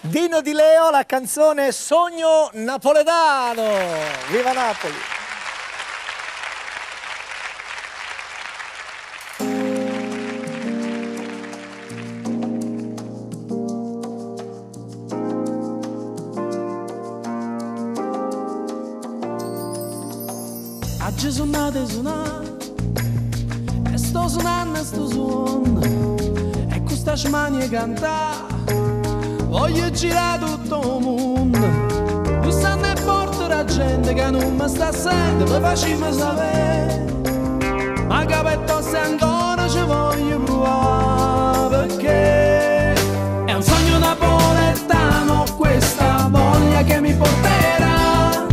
Dino Di Leo, la canzone Sogno Napoletano. Viva Napoli! Oggi suonate e sto suonando e sto suonando e questa smania cantare voglio girare tutto il mondo bussando e porto la gente che non mi sta sentendo lo facciamo sapere ma capetto se ancora ci voglio provare perché è un sogno napoletano questa voglia che mi porterà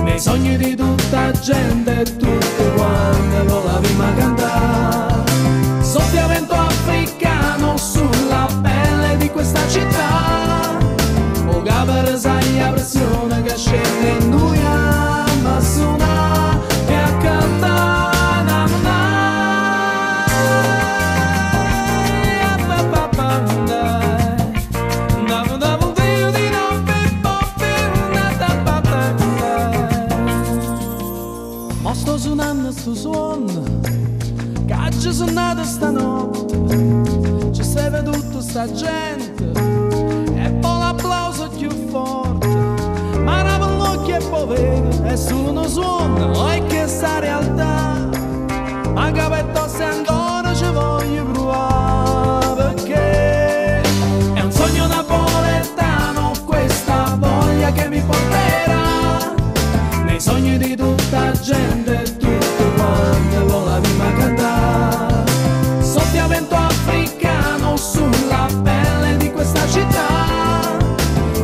nei sogni di tutta gente e tutte quante vola prima cantare soffia vento africano sulla pelle di questa città o capere sai la pressione che scende in noi a suonare e a cantare sto suono che oggi suonato stanotte ci serve tutta sta gente e poi l'applauso più forte ma non l'occhio è povero è solo uno suono è che sta realtà ma capetto se ancora ci voglio provare perché è un sogno napoletano questa voglia che mi porterà nei sogni di tutta gente vola prima cantare soffia vento africano sulla pelle di questa città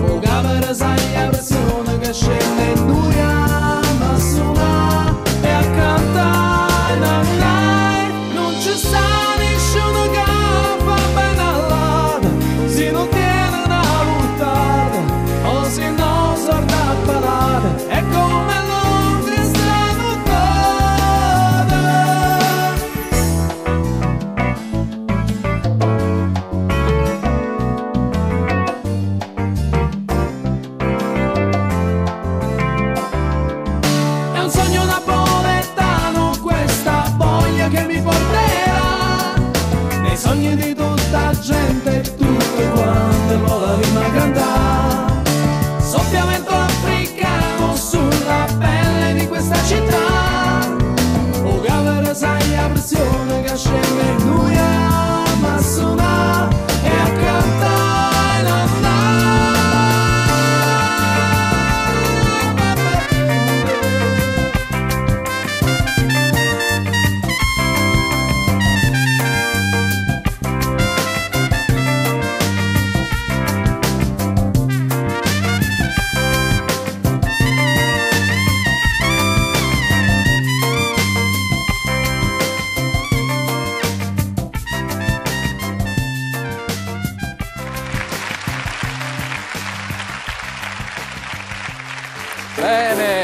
o capere sai la pressione che scende in noi a suonare e a cantare non ci sta nessuno che fa bene all'altro se non tiene una buttata o se no sorda a parlare è come sogni di tutta gente e tutte quante vola prima cantare soffia vento africano sulla pelle di questa città o capere sai la pressione che scende in noi a suonare e a cantare Bene,